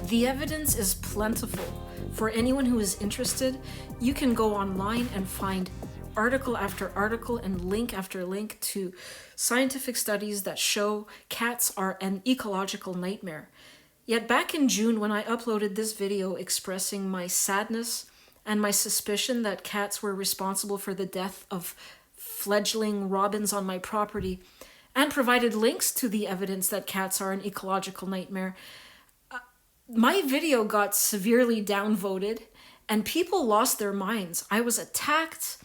The evidence is plentiful. For anyone who is interested, you can go online and find article after article and link after link to scientific studies that show cats are an ecological nightmare. Yet back in June, when I uploaded this video expressing my sadness and my suspicion that cats were responsible for the death of fledgling robins on my property, and provided links to the evidence that cats are an ecological nightmare, my video got severely downvoted and people lost their minds. I was attacked,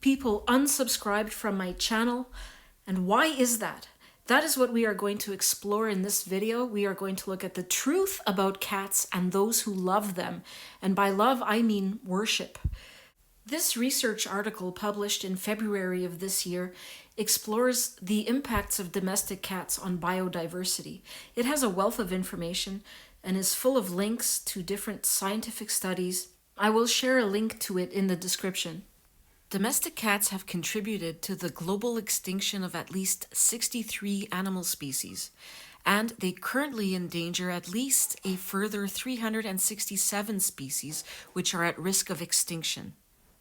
people unsubscribed from my channel. And why is that? That is what we are going to explore in this video. We are going to look at the truth about cats and those who love them. And by love, I mean worship. This research article, published in February of this year, explores the impacts of domestic cats on biodiversity. It has a wealth of information and is full of links to different scientific studies. I will share a link to it in the description. Domestic cats have contributed to the global extinction of at least 63 animal species, and they currently endanger at least a further 367 species which are at risk of extinction.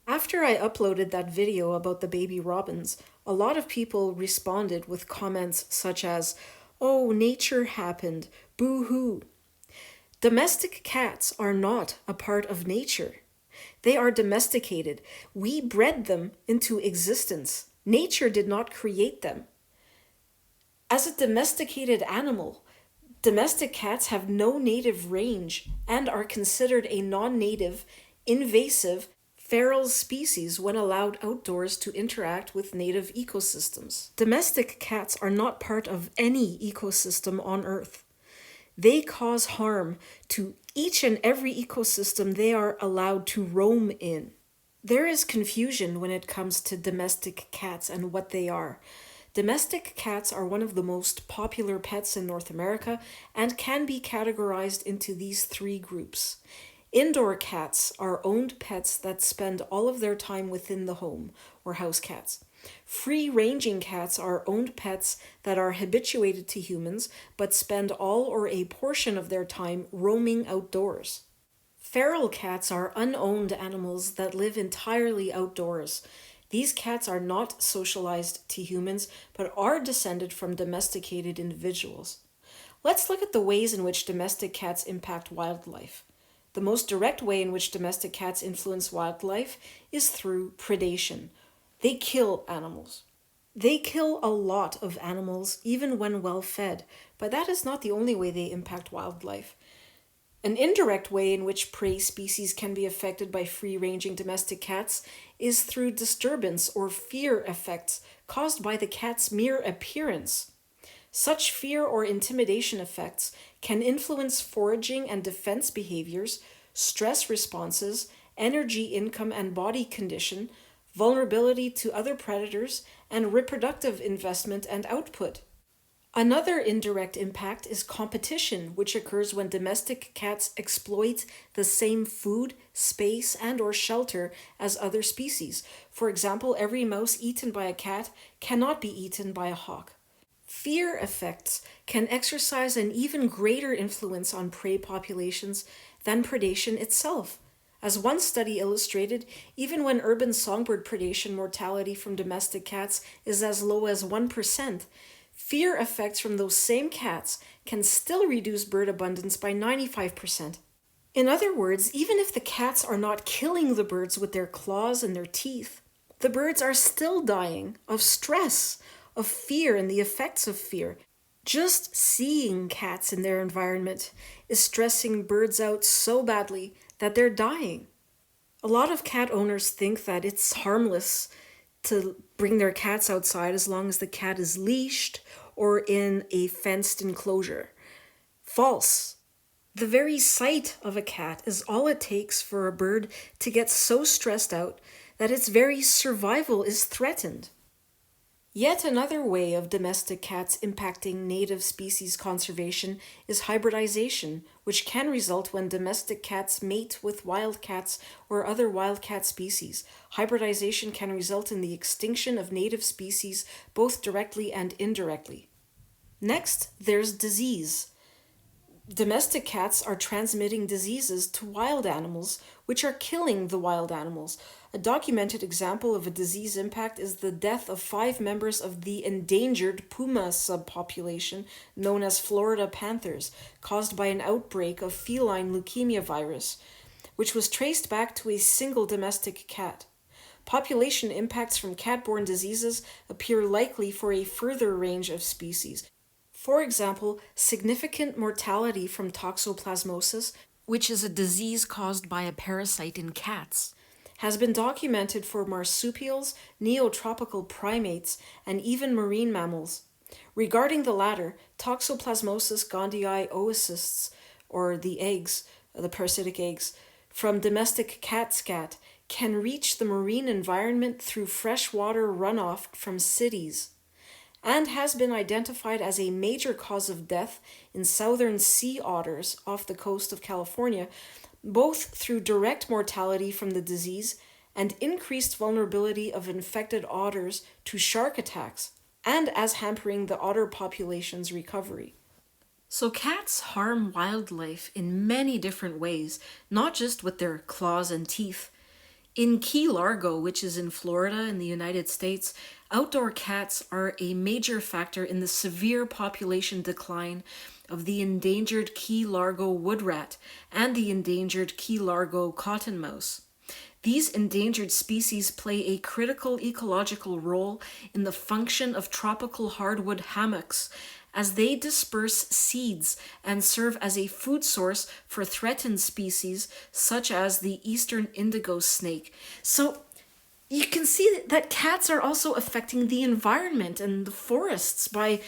After I uploaded that video about the baby robins, a lot of people responded with comments such as, "Oh, nature happened, boo-hoo." Domestic cats are not a part of nature. They are domesticated. We bred them into existence. Nature did not create them. As a domesticated animal, domestic cats have no native range and are considered a non-native, invasive, feral species when allowed outdoors to interact with native ecosystems. Domestic cats are not part of any ecosystem on Earth. They cause harm to each and every ecosystem they are allowed to roam in. There is confusion when it comes to domestic cats and what they are. Domestic cats are one of the most popular pets in North America and can be categorized into these three groups. Indoor cats are owned pets that spend all of their time within the home, or house cats. Free-ranging cats are owned pets that are habituated to humans but spend all or a portion of their time roaming outdoors. Feral cats are unowned animals that live entirely outdoors. These cats are not socialized to humans but are descended from domesticated individuals. Let's look at the ways in which domestic cats impact wildlife. The most direct way in which domestic cats influence wildlife is through predation. They kill animals. They kill a lot of animals, even when well fed, but that is not the only way they impact wildlife. An indirect way in which prey species can be affected by free-ranging domestic cats is through disturbance or fear effects caused by the cat's mere appearance. Such fear or intimidation effects can influence foraging and defense behaviors, stress responses, energy income and body condition, vulnerability to other predators, and reproductive investment and output. Another indirect impact is competition, which occurs when domestic cats exploit the same food, space, and/or shelter as other species. For example, every mouse eaten by a cat cannot be eaten by a hawk. Fear effects can exercise an even greater influence on prey populations than predation itself. As one study illustrated, even when urban songbird predation mortality from domestic cats is as low as 1%, fear effects from those same cats can still reduce bird abundance by 95%. In other words, even if the cats are not killing the birds with their claws and their teeth, the birds are still dying of stress, of fear and the effects of fear. Just seeing cats in their environment is stressing birds out so badly that they're dying. A lot of cat owners think that it's harmless to bring their cats outside as long as the cat is leashed or in a fenced enclosure. False. The very sight of a cat is all it takes for a bird to get so stressed out that its very survival is threatened. Yet another way of domestic cats impacting native species conservation is hybridization, which can result when domestic cats mate with wild cats or other wild cat species. Hybridization can result in the extinction of native species both directly and indirectly. Next, there's disease. Domestic cats are transmitting diseases to wild animals, which are killing the wild animals. A documented example of a disease impact is the death of 5 members of the endangered puma subpopulation known as Florida panthers, caused by an outbreak of feline leukemia virus, which was traced back to a single domestic cat. Population impacts from cat-borne diseases appear likely for a further range of species. For example, significant mortality from toxoplasmosis, which is a disease caused by a parasite in cats, has been documented for marsupials, neotropical primates, and even marine mammals. Regarding the latter, Toxoplasmosis gondii oocysts, or the eggs, the parasitic eggs, from domestic cat scat, can reach the marine environment through freshwater runoff from cities, and has been identified as a major cause of death in southern sea otters off the coast of California, both through direct mortality from the disease and increased vulnerability of infected otters to shark attacks, and as hampering the otter population's recovery. So cats harm wildlife in many different ways, not just with their claws and teeth. In Key Largo, which is in Florida in the United States, outdoor cats are a major factor in the severe population decline of the endangered Key Largo wood rat and the endangered Key Largo cottonmouth. These endangered species play a critical ecological role in the function of tropical hardwood hammocks, as they disperse seeds and serve as a food source for threatened species such as the eastern indigo snake. So you can see that cats are also affecting the environment and the forests by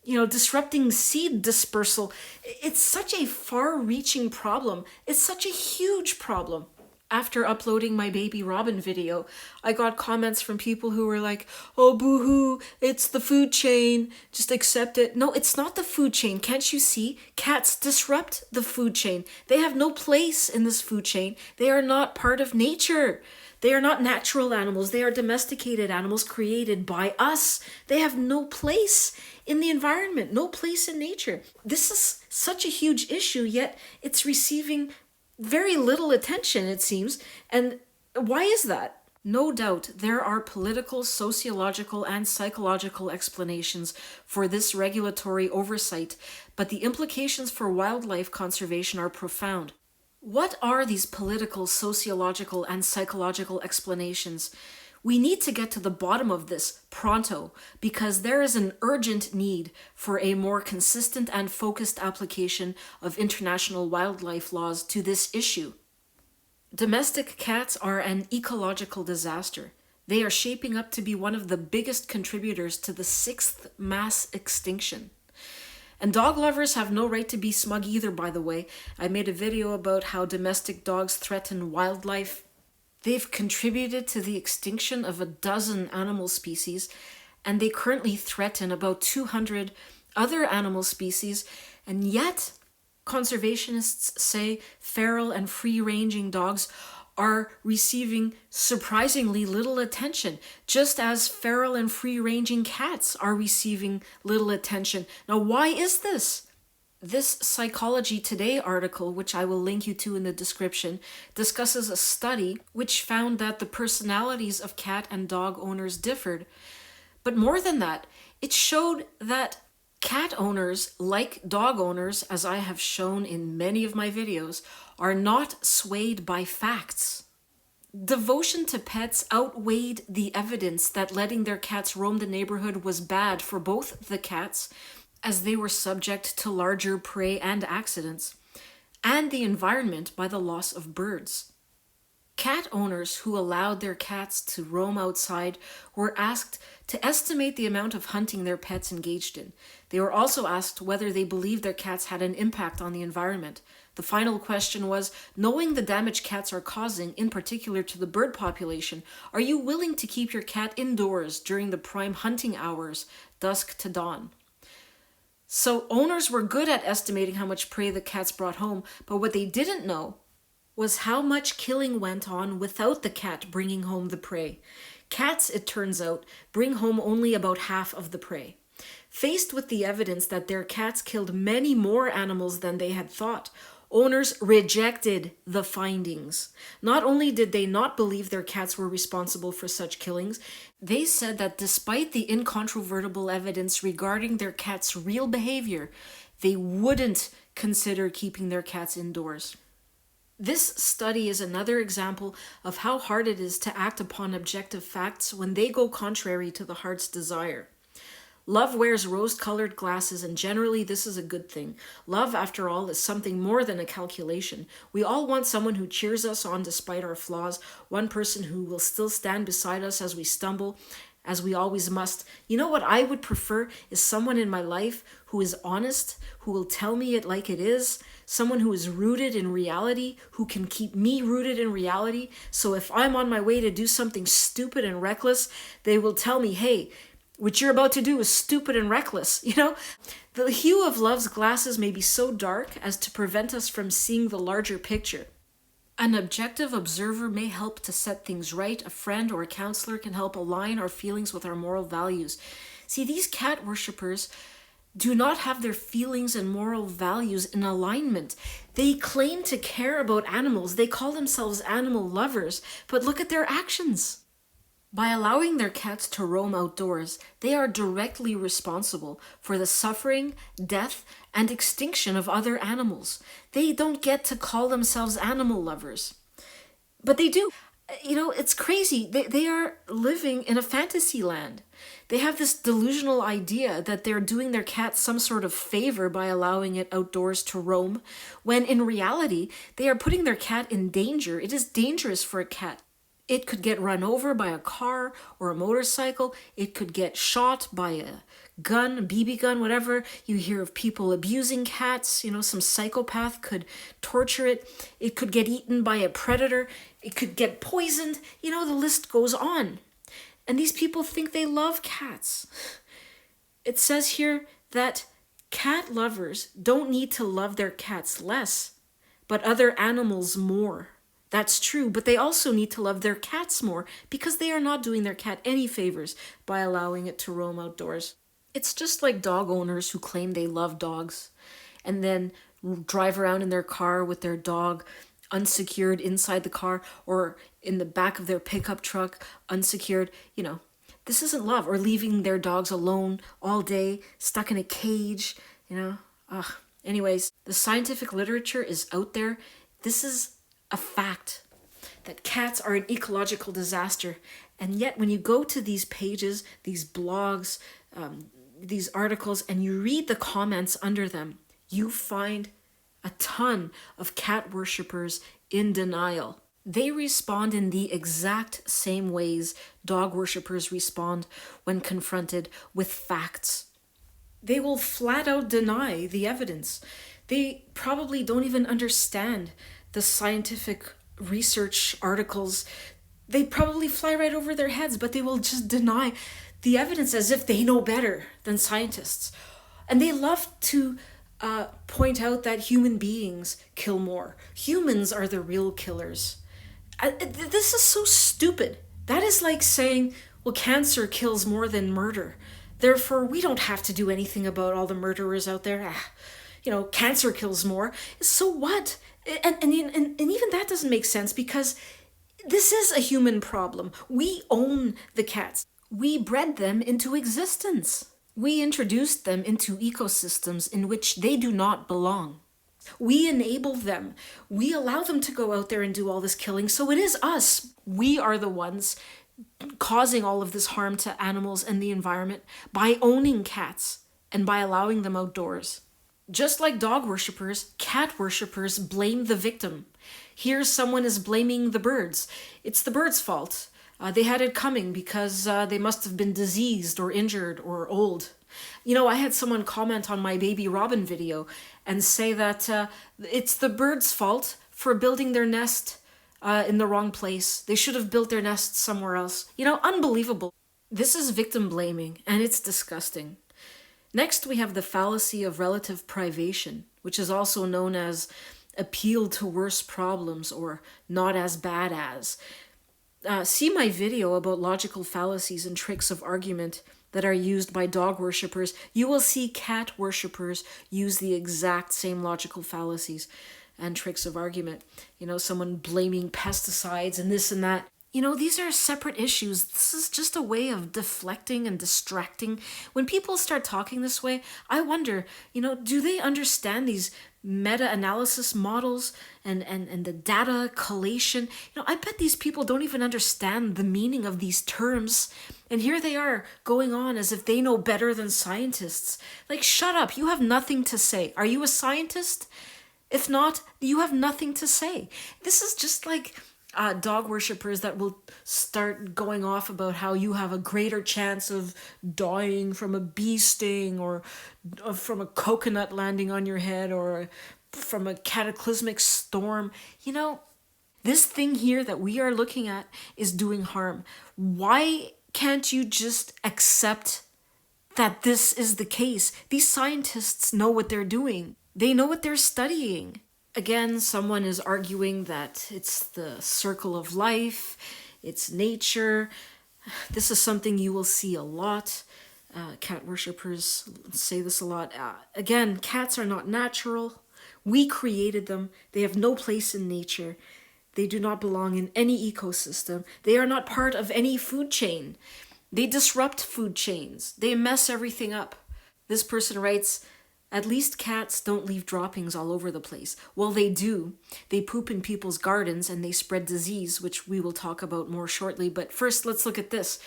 disrupting seed dispersal. It's such a far-reaching problem. It's such a huge problem. After uploading my baby Robin video, I got comments from people who were like, oh, boo-hoo, it's the food chain, just accept it. No, it's not the food chain. Can't you see? Cats disrupt the food chain. They have no place in this food chain. They are not part of nature. They are not natural animals. They are domesticated animals created by us. They have no place in the environment, no place in nature. This is such a huge issue, yet it's receiving very little attention, it seems. And why is that? No doubt there are political, sociological, and psychological explanations for this regulatory oversight, but the implications for wildlife conservation are profound. What are these political, sociological, and psychological explanations? We need to get to the bottom of this pronto, because there is an urgent need for a more consistent and focused application of international wildlife laws to this issue. Domestic cats are an ecological disaster. They are shaping up to be one of the biggest contributors to the 6th mass extinction. And dog lovers have no right to be smug either, by the way. I made a video about how domestic dogs threaten wildlife. They've contributed to the extinction of 12 animal species, and they currently threaten about 200 other animal species, and yet conservationists say feral and free-ranging dogs are receiving surprisingly little attention, just as feral and free-ranging cats are receiving little attention. Now, why is this? This Psychology Today article, which I will link you to in the description, discusses a study which found that the personalities of cat and dog owners differed. But more than that, it showed that cat owners, like dog owners, as I have shown in many of my videos, are not swayed by facts. Devotion to pets outweighed the evidence that letting their cats roam the neighborhood was bad for both the cats, as they were subject to larger prey and accidents, and the environment by the loss of birds. Cat owners who allowed their cats to roam outside were asked to estimate the amount of hunting their pets engaged in. They were also asked whether they believed their cats had an impact on the environment. The final question was, knowing the damage cats are causing, in particular to the bird population, are you willing to keep your cat indoors during the prime hunting hours, dusk to dawn? So owners were good at estimating how much prey the cats brought home, but what they didn't know was how much killing went on without the cat bringing home the prey. Cats, it turns out, bring home only about half of the prey. Faced with the evidence that their cats killed many more animals than they had thought, owners rejected the findings. Not only did they not believe their cats were responsible for such killings, they said that despite the incontrovertible evidence regarding their cats' real behavior, they wouldn't consider keeping their cats indoors. This study is another example of how hard it is to act upon objective facts when they go contrary to the heart's desire. Love wears rose-colored glasses, and generally this is a good thing. Love, after all, is something more than a calculation. We all want someone who cheers us on despite our flaws, one person who will still stand beside us as we stumble, as we always must. You know what I would prefer is someone in my life who is honest, who will tell me it like it is, someone who is rooted in reality, who can keep me rooted in reality. So if I'm on my way to do something stupid and reckless, they will tell me, hey, what you're about to do is stupid and reckless, The hue of love's glasses may be so dark as to prevent us from seeing the larger picture. An objective observer may help to set things right. A friend or a counselor can help align our feelings with our moral values. See, these cat worshippers do not have their feelings and moral values in alignment. They claim to care about animals. They call themselves animal lovers, but look at their actions. By allowing their cats to roam outdoors, they are directly responsible for the suffering, death, and extinction of other animals. They don't get to call themselves animal lovers. But they do. It's crazy. They are living in a fantasy land. They have this delusional idea that they're doing their cat some sort of favor by allowing it outdoors to roam, when in reality, they are putting their cat in danger. It is dangerous for a cat. It could get run over by a car or a motorcycle. It could get shot by a gun, a BB gun, whatever. You hear of people abusing cats. Some psychopath could torture it. It could get eaten by a predator. It could get poisoned. The list goes on. And these people think they love cats. It says here that cat lovers don't need to love their cats less, but other animals more. That's true, but they also need to love their cats more because they are not doing their cat any favors by allowing it to roam outdoors. It's just like dog owners who claim they love dogs and then drive around in their car with their dog unsecured inside the car or in the back of their pickup truck unsecured. This isn't love. Or leaving their dogs alone all day, stuck in a cage, Anyways, the scientific literature is out there. This is a fact that cats are an ecological disaster. And yet when you go to these pages, these blogs, these articles, and you read the comments under them, you find a ton of cat worshippers in denial. They respond in the exact same ways dog worshippers respond when confronted with facts. They will flat out deny the evidence. They probably don't even understand the scientific research articles. They probably fly right over their heads, but they will just deny the evidence as if they know better than scientists. And they love to point out that human beings kill more. Humans are the real killers. This is so stupid. That is like saying, well, cancer kills more than murder. Therefore, we don't have to do anything about all the murderers out there. Cancer kills more. So what? And even that doesn't make sense because this is a human problem. We own the cats. We bred them into existence. We introduced them into ecosystems in which they do not belong. We enable them. We allow them to go out there and do all this killing. So it is us. We are the ones causing all of this harm to animals and the environment by owning cats and by allowing them outdoors. Just like dog worshippers, cat worshippers blame the victim. Here, someone is blaming the birds. It's the birds' fault. They had it coming because they must have been diseased or injured or old. I had someone comment on my baby robin video and say that it's the birds' fault for building their nest in the wrong place. They should have built their nest somewhere else. Unbelievable. This is victim blaming, and it's disgusting. Next, we have the fallacy of relative privation, which is also known as appeal to worse problems or not as bad as. See my video about logical fallacies and tricks of argument that are used by dog worshippers. You will see cat worshippers use the exact same logical fallacies and tricks of argument. Someone blaming pesticides and this and that. These are separate issues. This is just a way of deflecting and distracting. When people start talking this way, I wonder, do they understand these meta-analysis models and the data collation? I bet these people don't even understand the meaning of these terms. And here they are going on as if they know better than scientists. Like, shut up. You have nothing to say. Are you a scientist? If not, you have nothing to say. This is just like dog worshippers that will start going off about how you have a greater chance of dying from a bee sting or from a coconut landing on your head or from a cataclysmic storm. This thing here that we are looking at is doing harm. Why can't you just accept that this is the case? These scientists know what they're doing. They know what they're studying. Again, someone is arguing that it's the circle of life, it's nature. This is something you will see a lot. Cat worshippers say this a lot. Again, cats are not natural. We created them. They have no place in nature. They do not belong in any ecosystem. They are not part of any food chain. They disrupt food chains. They mess everything up. This person writes, at least cats don't leave droppings all over the place. Well, they do. They poop in people's gardens and they spread disease, which we will talk about more shortly. But first, let's look at this.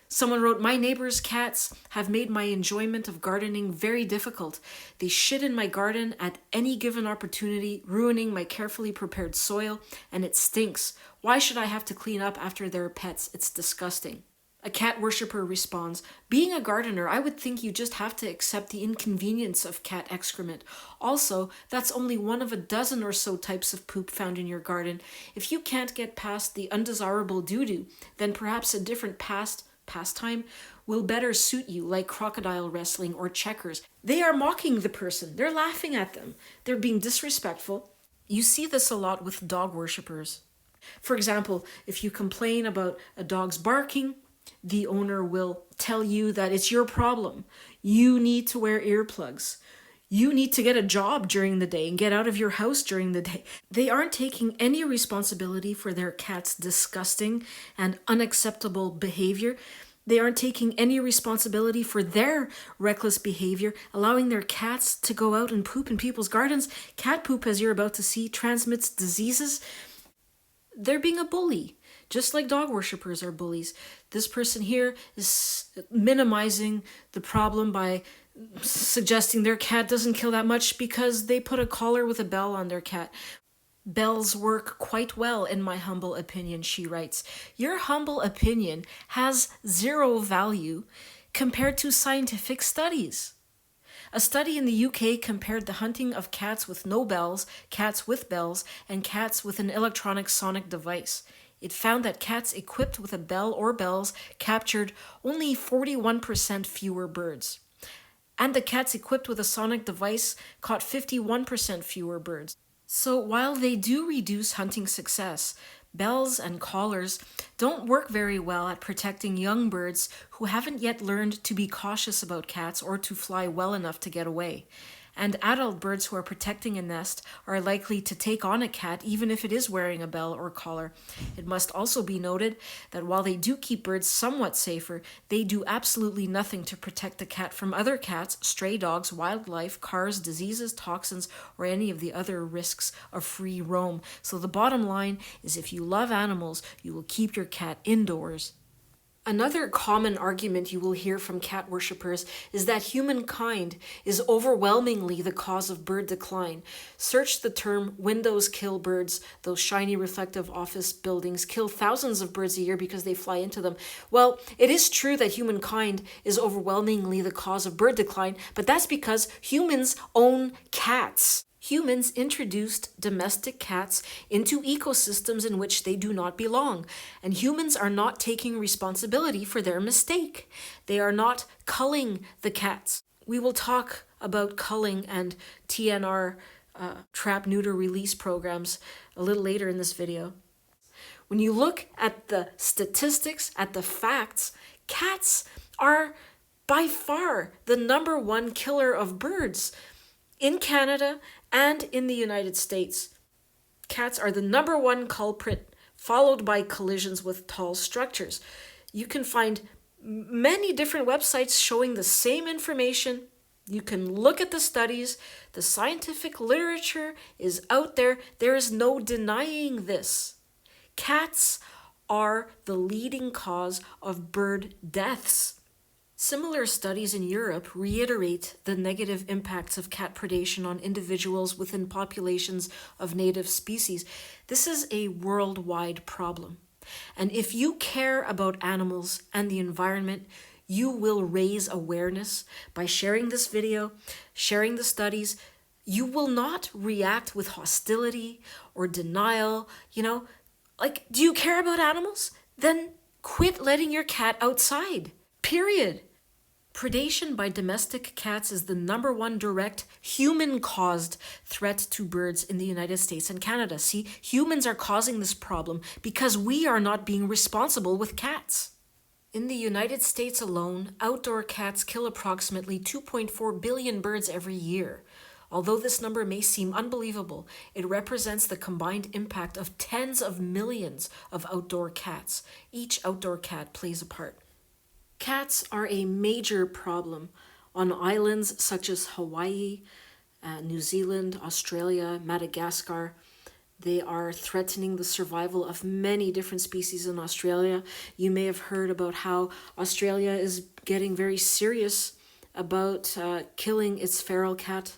Someone wrote, my neighbor's cats have made my enjoyment of gardening very difficult. They shit in my garden at any given opportunity, ruining my carefully prepared soil, and it stinks. Why should I have to clean up after their pets? It's disgusting. A cat worshipper responds, being a gardener, I would think you just have to accept the inconvenience of cat excrement. Also, that's only one of a dozen or so types of poop found in your garden. If you can't get past the undesirable doo-doo, then perhaps a different pastime will better suit you, like crocodile wrestling or checkers. They are mocking the person. They're laughing at them. They're being disrespectful. You see this a lot with dog worshippers. For example, if you complain about a dog's barking, the owner will tell you that it's your problem. You need to wear earplugs. You need to get a job during the day and get out of your house during the day. They aren't taking any responsibility for their cat's disgusting and unacceptable behavior. They aren't taking any responsibility for their reckless behavior, allowing their cats to go out and poop in people's gardens. Cat poop, as you're about to see, transmits diseases. They're being a bully, just like dog worshippers are bullies. This person here is minimizing the problem by suggesting their cat doesn't kill that much because they put a collar with a bell on their cat. Bells work quite well, in my humble opinion, she writes. Your humble opinion has zero value compared to scientific studies. A study in the UK compared the hunting of cats with no bells, cats with bells, and cats with an electronic sonic device. It found that cats equipped with a bell or bells captured only 41% fewer birds. And the cats equipped with a sonic device caught 51% fewer birds. So while they do reduce hunting success, bells and collars don't work very well at protecting young birds who haven't yet learned to be cautious about cats or to fly well enough to get away. And adult birds who are protecting a nest are likely to take on a cat even if it is wearing a bell or collar. It must also be noted that while they do keep birds somewhat safer, they do absolutely nothing to protect the cat from other cats, stray dogs, wildlife, cars, diseases, toxins, or any of the other risks of free roam. So the bottom line is if you love animals, you will keep your cat indoors. Another common argument you will hear from cat worshippers is that humankind is overwhelmingly the cause of bird decline. Search the term "windows kill birds." Those shiny reflective office buildings kill thousands of birds a year because they fly into them. Well, it is true that humankind is overwhelmingly the cause of bird decline, but that's because humans own cats. Humans introduced domestic cats into ecosystems in which they do not belong, and humans are not taking responsibility for their mistake. They are not culling the cats. We will talk about culling and TNR, trap, neuter, release programs a little later in this video. When you look at the statistics, at the facts, cats are by far the #1 killer of birds. In Canada and in the United States, cats are the #1 culprit, followed by collisions with tall structures. You can find many different websites showing the same information. You can look at the studies. The scientific literature is out there. There is no denying this. Cats are the leading cause of bird deaths. Similar studies in Europe reiterate the negative impacts of cat predation on individuals within populations of native species. This is a worldwide problem. And if you care about animals and the environment, you will raise awareness by sharing this video, sharing the studies. You will not react with hostility or denial. Do you care about animals? Then quit letting your cat outside. Period. Predation by domestic cats is the #1 direct human-caused threat to birds in the United States and Canada. See, humans are causing this problem because we are not being responsible with cats. In the United States alone, outdoor cats kill approximately 2.4 billion birds every year. Although this number may seem unbelievable, it represents the combined impact of tens of millions of outdoor cats. Each outdoor cat plays a part. Cats are a major problem on islands such as Hawaii, New Zealand, Australia, Madagascar. They are threatening the survival of many different species in Australia. You may have heard about how Australia is getting very serious about killing its feral cat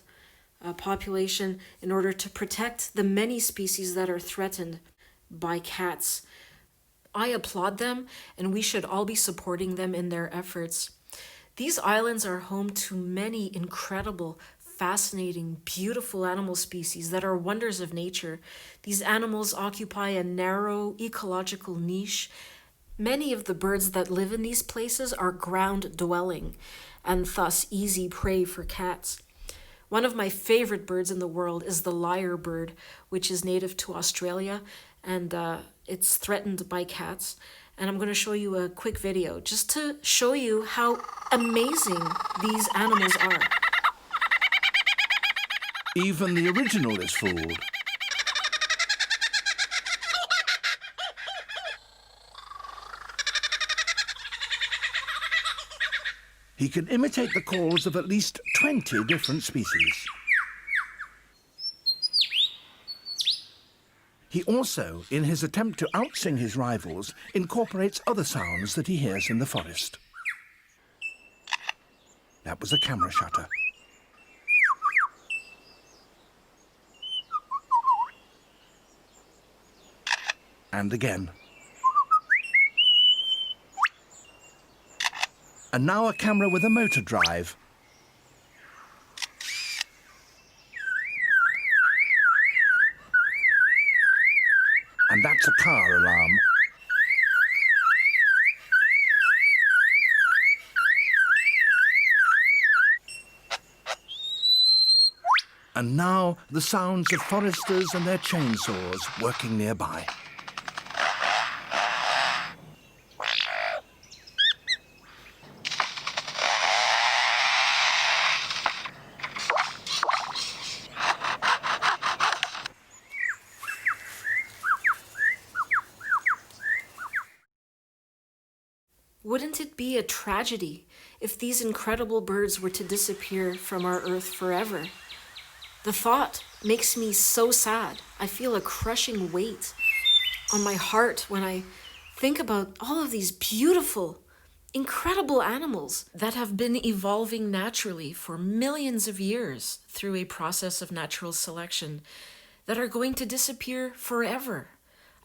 population in order to protect the many species that are threatened by cats. I applaud them, and we should all be supporting them in their efforts. These islands are home to many incredible, fascinating, beautiful animal species that are wonders of nature. These animals occupy a narrow ecological niche. Many of the birds that live in these places are ground-dwelling and thus easy prey for cats. One of my favorite birds in the world is the lyrebird, which is native to Australia, and it's threatened by cats. And I'm going to show you a quick video just to show you how amazing these animals are. Even the original is fooled. He can imitate the calls of at least 20 different species. He also, in his attempt to outsing his rivals, incorporates other sounds that he hears in the forest. That was a camera shutter. And again. And now a camera with a motor drive. And that's a car alarm. And now the sounds of foresters and their chainsaws working nearby. Wouldn't it be a tragedy if these incredible birds were to disappear from our earth forever? The thought makes me so sad. I feel a crushing weight on my heart when I think about all of these beautiful, incredible animals that have been evolving naturally for millions of years through a process of natural selection that are going to disappear forever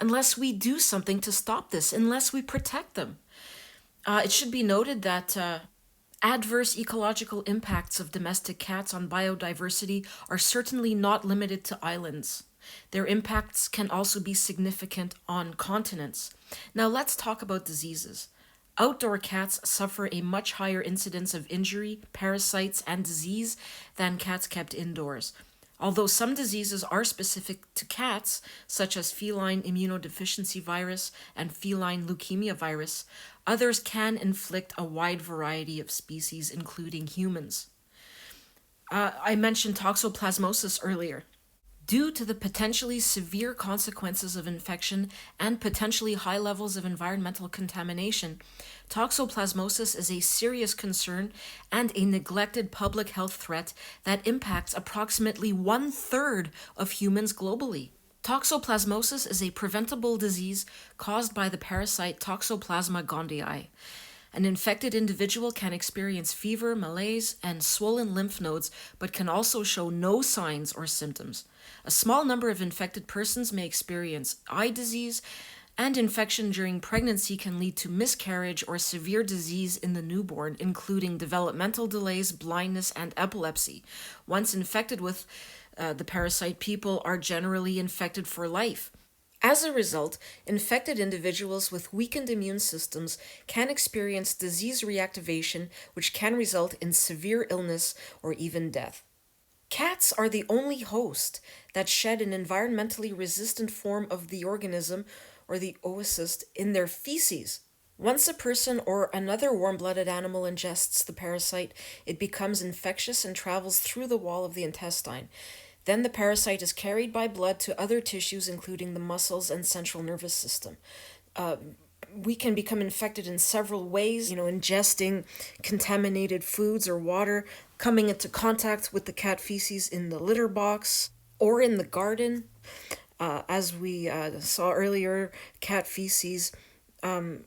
unless we do something to stop this, unless we protect them. It should be noted that adverse ecological impacts of domestic cats on biodiversity are certainly not limited to islands. Their impacts can also be significant on continents. Now let's talk about diseases. Outdoor cats suffer a much higher incidence of injury, parasites, and disease than cats kept indoors. Although some diseases are specific to cats, such as feline immunodeficiency virus and feline leukemia virus, others can inflict a wide variety of species, including humans. I mentioned toxoplasmosis earlier. Due to the potentially severe consequences of infection and potentially high levels of environmental contamination, toxoplasmosis is a serious concern and a neglected public health threat that impacts approximately 1/3 of humans globally. Toxoplasmosis is a preventable disease caused by the parasite Toxoplasma gondii. An infected individual can experience fever, malaise, and swollen lymph nodes, but can also show no signs or symptoms. A small number of infected persons may experience eye disease, and infection during pregnancy can lead to miscarriage or severe disease in the newborn, including developmental delays, blindness, and epilepsy. Once infected with the parasite, people are generally infected for life. As a result, infected individuals with weakened immune systems can experience disease reactivation, which can result in severe illness or even death. Cats are the only host that shed an environmentally resistant form of the organism, or the oocyst, in their feces. Once a person or another warm-blooded animal ingests the parasite, it becomes infectious and travels through the wall of the intestine. Then the parasite is carried by blood to other tissues, including the muscles and central nervous system. We can become infected in several ways, ingesting contaminated foods or water, coming into contact with the cat feces in the litter box or in the garden. As we saw earlier, cat feces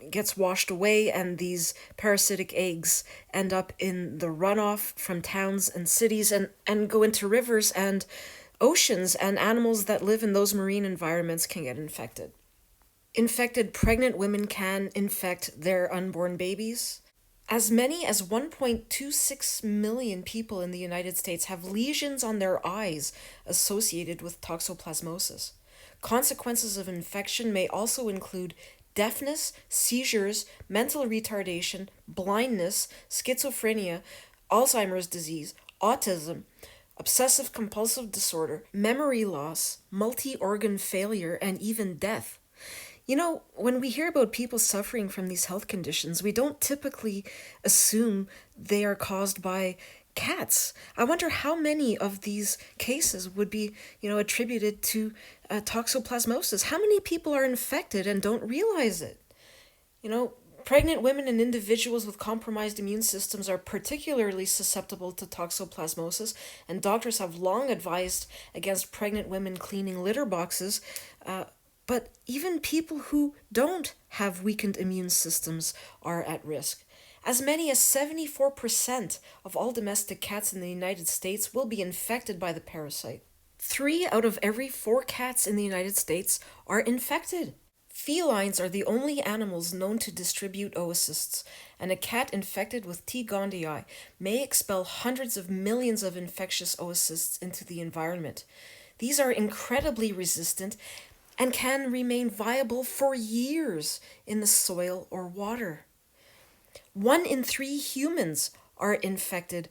gets washed away, and these parasitic eggs end up in the runoff from towns and cities and go into rivers and oceans, and animals that live in those marine environments can get infected. Infected pregnant women can infect their unborn babies. As many as 1.26 million people in the United States have lesions on their eyes associated with toxoplasmosis. Consequences of infection may also include deafness, seizures, mental retardation, blindness, schizophrenia, Alzheimer's disease, autism, obsessive compulsive disorder, memory loss, multi-organ failure, and even death. When we hear about people suffering from these health conditions, we don't typically assume they are caused by cats. I wonder how many of these cases would be, attributed to toxoplasmosis. How many people are infected and don't realize it? Pregnant women and individuals with compromised immune systems are particularly susceptible to toxoplasmosis, and doctors have long advised against pregnant women cleaning litter boxes. But even people who don't have weakened immune systems are at risk. As many as 74% of all domestic cats in the United States will be infected by the parasite. 3 out of every 4 cats in the United States are infected. Felines are the only animals known to distribute oocysts, and a cat infected with T. gondii may expel hundreds of millions of infectious oocysts into the environment. These are incredibly resistant and can remain viable for years in the soil or water. 1 in 3 humans are infected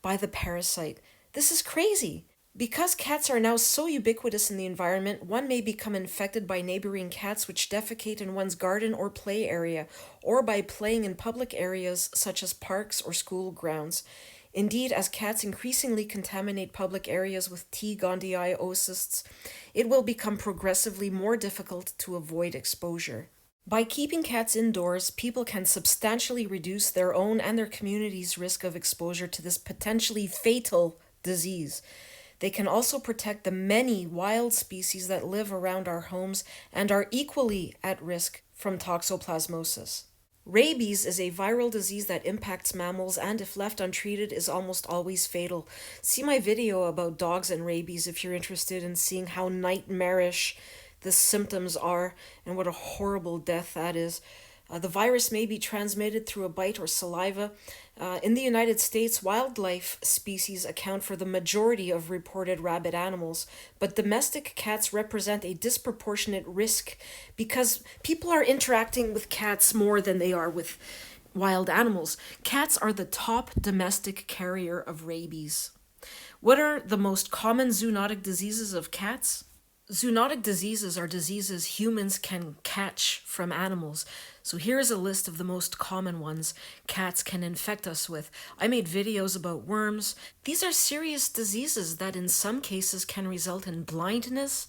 by the parasite. This is crazy. Because cats are now so ubiquitous in the environment, one may become infected by neighboring cats which defecate in one's garden or play area, or by playing in public areas such as parks or school grounds. Indeed, as cats increasingly contaminate public areas with T. gondii oocysts, it will become progressively more difficult to avoid exposure. By keeping cats indoors, people can substantially reduce their own and their community's risk of exposure to this potentially fatal disease. They can also protect the many wild species that live around our homes and are equally at risk from toxoplasmosis. Rabies is a viral disease that impacts mammals and, if left untreated, is almost always fatal. See my video about dogs and rabies if you're interested in seeing how nightmarish the symptoms are and what a horrible death that is. The virus may be transmitted through a bite or saliva. In the United States, wildlife species account for the majority of reported rabid animals, but domestic cats represent a disproportionate risk because people are interacting with cats more than they are with wild animals. Cats are the top domestic carrier of rabies. What are the most common zoonotic diseases of cats? Zoonotic diseases are diseases humans can catch from animals. So here's a list of the most common ones cats can infect us with. I made videos about worms. These are serious diseases that in some cases can result in blindness,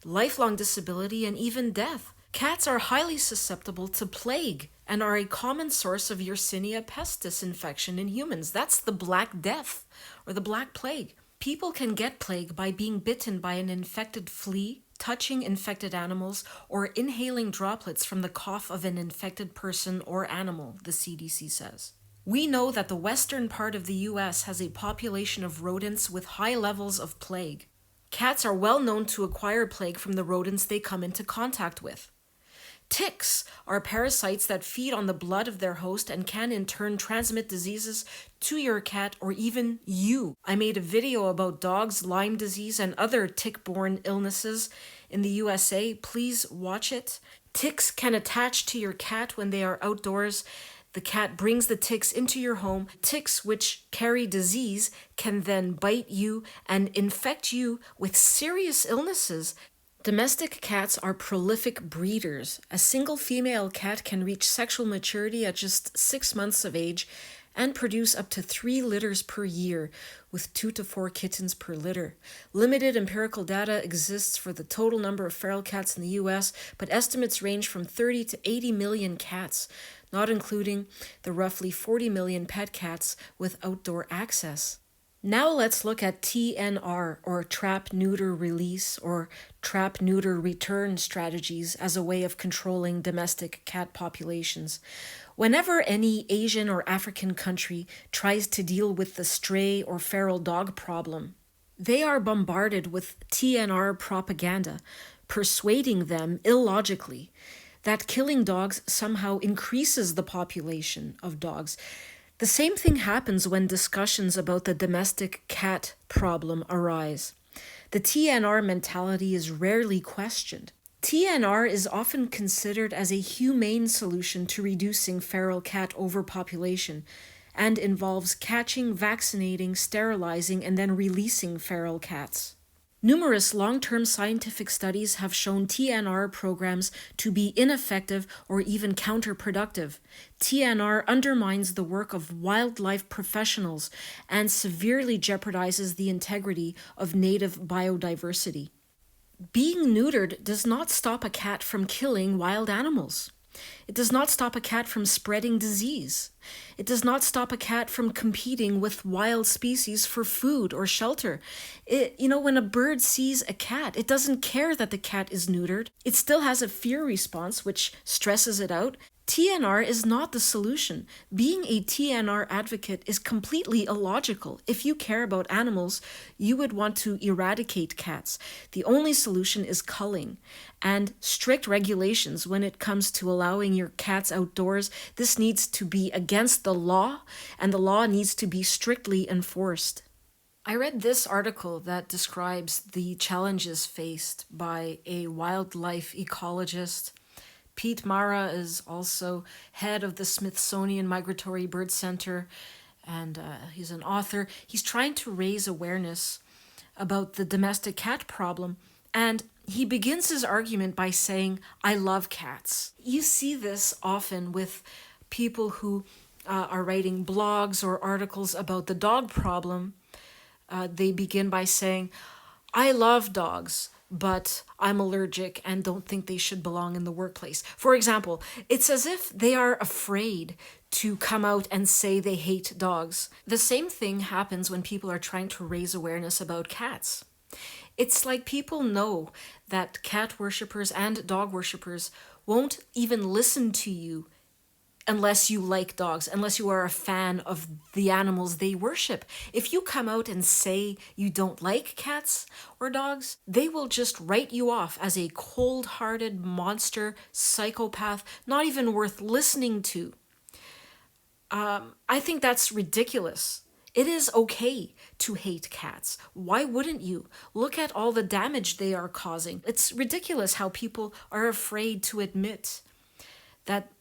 lifelong disability, and even death. Cats are highly susceptible to plague and are a common source of Yersinia pestis infection in humans. That's the Black Death or the Black Plague. People can get plague by being bitten by an infected flea, touching infected animals, or inhaling droplets from the cough of an infected person or animal, the CDC says. We know that the western part of the US has a population of rodents with high levels of plague. Cats are well known to acquire plague from the rodents they come into contact with. Ticks are parasites that feed on the blood of their host and can in turn transmit diseases to your cat or even you. I made a video about dogs, Lyme disease, and other tick-borne illnesses in the USA. Please watch it. Ticks can attach to your cat when they are outdoors. The cat brings the ticks into your home. Ticks, which carry disease, can then bite you and infect you with serious illnesses. Domestic cats are prolific breeders. A single female cat can reach sexual maturity at just 6 months of age and produce up to 3 litters per year, with 2 to 4 kittens per litter. Limited empirical data exists for the total number of feral cats in the US, but estimates range from 30 to 80 million cats, not including the roughly 40 million pet cats with outdoor access. Now let's look at TNR, or trap, neuter, release, or trap, neuter, return strategies as a way of controlling domestic cat populations. Whenever any Asian or African country tries to deal with the stray or feral dog problem, they are bombarded with TNR propaganda, persuading them illogically that killing dogs somehow increases the population of dogs. The same thing happens when discussions about the domestic cat problem arise. The TNR mentality is rarely questioned. TNR is often considered as a humane solution to reducing feral cat overpopulation and involves catching, vaccinating, sterilizing, and then releasing feral cats. Numerous long-term scientific studies have shown TNR programs to be ineffective or even counterproductive. TNR undermines the work of wildlife professionals and severely jeopardizes the integrity of native biodiversity. Being neutered does not stop a cat from killing wild animals. It does not stop a cat from spreading disease. It does not stop a cat from competing with wild species for food or shelter. When a bird sees a cat, it doesn't care that the cat is neutered. It still has a fear response, which stresses it out. TNR is not the solution. Being a TNR advocate is completely illogical. If you care about animals, you would want to eradicate cats. The only solution is culling and strict regulations when it comes to allowing your cats outdoors. This needs to be against the law, and the law needs to be strictly enforced. I read this article that describes the challenges faced by a wildlife ecologist. Pete Mara is also head of the Smithsonian Migratory Bird Center, and he's an author. He's trying to raise awareness about the domestic cat problem, and he begins his argument by saying, "I love cats." You see this often with people who are writing blogs or articles about the dog problem. They begin by saying, "I love dogs, but I'm allergic and don't think they should belong in the workplace." For example, it's as if they are afraid to come out and say they hate dogs. The same thing happens when people are trying to raise awareness about cats. It's like people know that cat worshippers and dog worshippers won't even listen to you unless you like dogs, unless you are a fan of the animals they worship. If you come out and say you don't like cats or dogs, they will just write you off as a cold-hearted monster, psychopath, not even worth listening to. I think that's ridiculous. It is okay to hate cats. Why wouldn't you? Look at all the damage they are causing. It's ridiculous how people are afraid to admit that,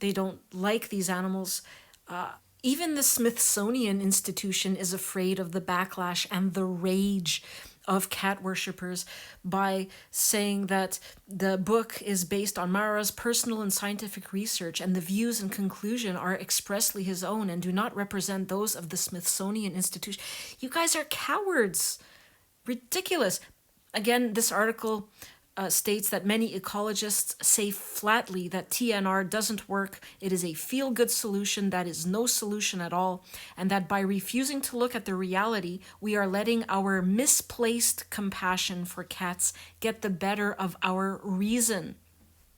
they don't like these animals. Even the Smithsonian Institution is afraid of the backlash and the rage of cat worshippers by saying that the book is based on Mara's personal and scientific research, and the views and conclusion are expressly his own and do not represent those of the Smithsonian Institution. You guys are cowards. Ridiculous. Again, this article states that many ecologists say flatly that TNR doesn't work. It is a feel-good solution that is no solution at all, and that by refusing to look at the reality, we are letting our misplaced compassion for cats get the better of our reason.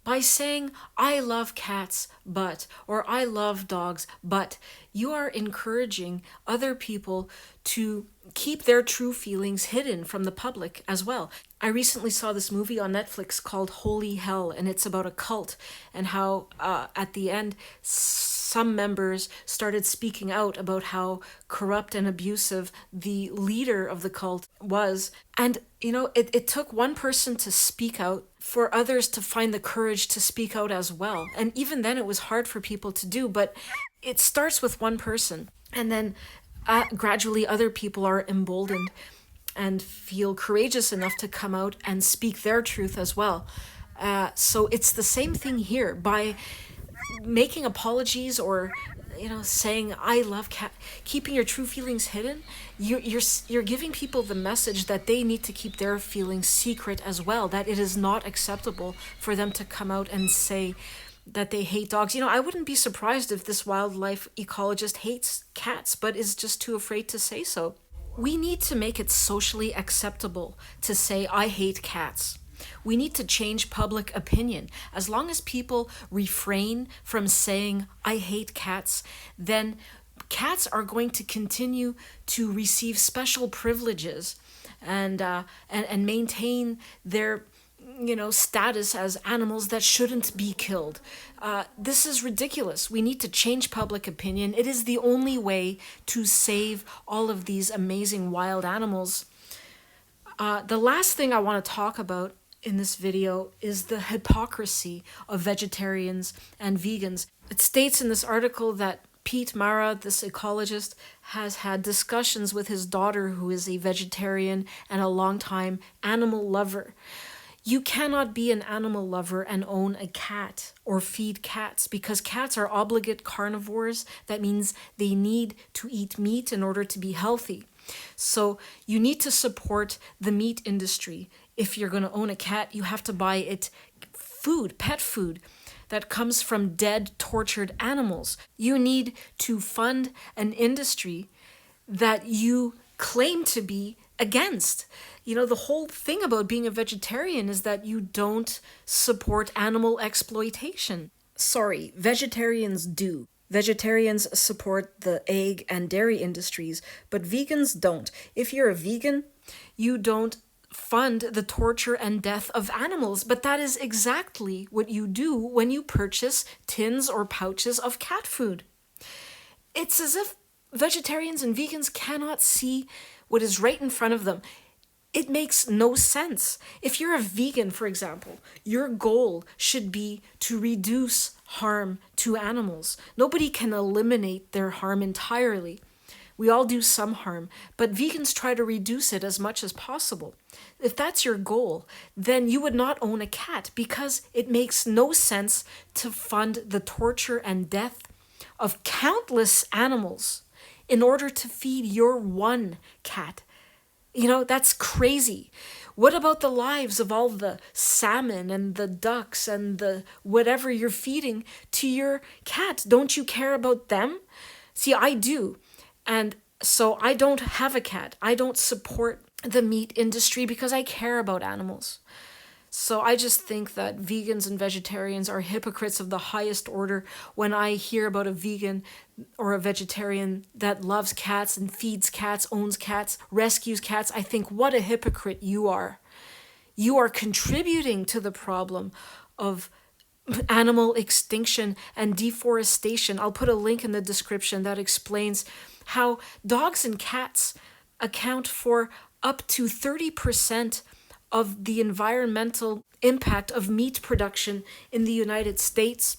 By saying, I love cats, but, or I love dogs, but, you are encouraging other people to keep their true feelings hidden from the public as well. I recently saw this movie on Netflix called Holy Hell, and it's about a cult and how at the end some members started speaking out about how corrupt and abusive the leader of the cult was. And, it took one person to speak out for others to find the courage to speak out as well. And even then it was hard for people to do, but it starts with one person. And then gradually other people are emboldened and feel courageous enough to come out and speak their truth as well. So it's the same thing here. By making apologies or saying I love cat, keeping your true feelings hidden, you're giving people the message that they need to keep their feelings secret as well, that it is not acceptable for them to come out and say that they hate dogs. I wouldn't be surprised if this wildlife ecologist hates cats but is just too afraid to say so. We need to make it socially acceptable to say I hate cats. We need to change public opinion. As long as people refrain from saying, I hate cats, then cats are going to continue to receive special privileges and maintain their status as animals that shouldn't be killed. This is ridiculous. We need to change public opinion. It is the only way to save all of these amazing wild animals. The last thing I want to talk about in this video is the hypocrisy of vegetarians and vegans. It states in this article that Pete Mara, this ecologist, has had discussions with his daughter, who is a vegetarian and a longtime animal lover. You cannot be an animal lover and own a cat or feed cats, because cats are obligate carnivores. That means they need to eat meat in order to be healthy. So you need to support the meat industry. If you're going to own a cat, you have to buy it food, pet food, that comes from dead, tortured animals. You need to fund an industry that you claim to be against. The whole thing about being a vegetarian is that you don't support animal exploitation. Sorry, vegetarians do. Vegetarians support the egg and dairy industries, but vegans don't. If you're a vegan, you don't fund the torture and death of animals, but that is exactly what you do when you purchase tins or pouches of cat food. It's as if vegetarians and vegans cannot see what is right in front of them. It makes no sense. If you're a vegan, for example, your goal should be to reduce harm to animals. Nobody can eliminate their harm entirely. We all do some harm, but vegans try to reduce it as much as possible. If that's your goal, then you would not own a cat, because it makes no sense to fund the torture and death of countless animals in order to feed your one cat. That's crazy. What about the lives of all the salmon and the ducks and the whatever you're feeding to your cat? Don't you care about them? See, I do. And so I don't have a cat. I don't support the meat industry because I care about animals. So I just think that vegans and vegetarians are hypocrites of the highest order. When I hear about a vegan or a vegetarian that loves cats and feeds cats, owns cats, rescues cats, I think, what a hypocrite you are. You are contributing to the problem of animal extinction and deforestation. I'll put a link in the description that explains how dogs and cats account for up to 30% of the environmental impact of meat production in the United States.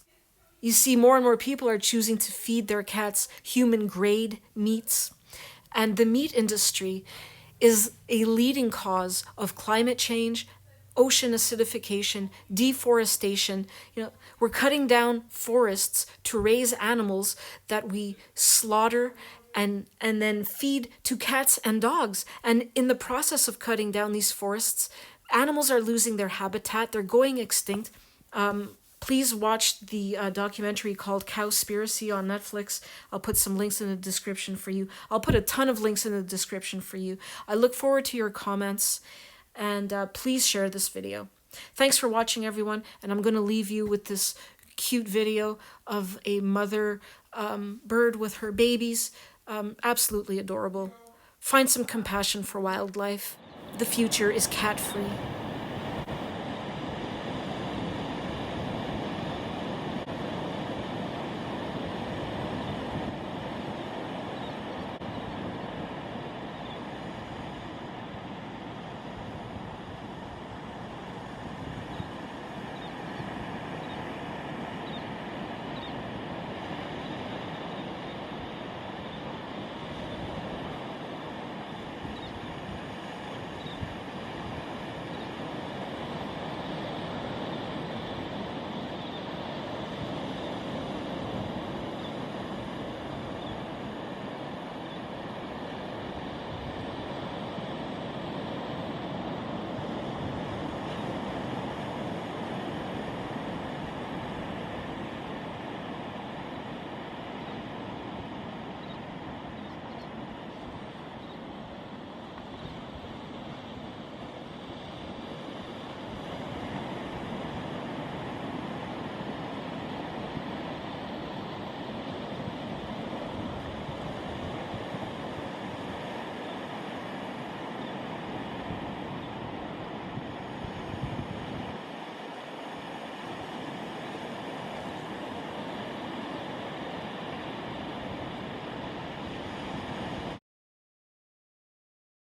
You see, more and more people are choosing to feed their cats human grade meats. And the meat industry is a leading cause of climate change, ocean acidification, deforestation. We're cutting down forests to raise animals that we slaughter and then feed to cats and dogs. And in the process of cutting down these forests, animals are losing their habitat. They're going extinct. Please watch the documentary called Cowspiracy on Netflix. I'll put some links in the description for you. I'll put a ton of links in the description for you. I look forward to your comments, and please share this video. Thanks for watching, everyone, and I'm going to leave you with this cute video of a mother bird with her babies. Absolutely adorable. Find some compassion for wildlife. The future is cat-free.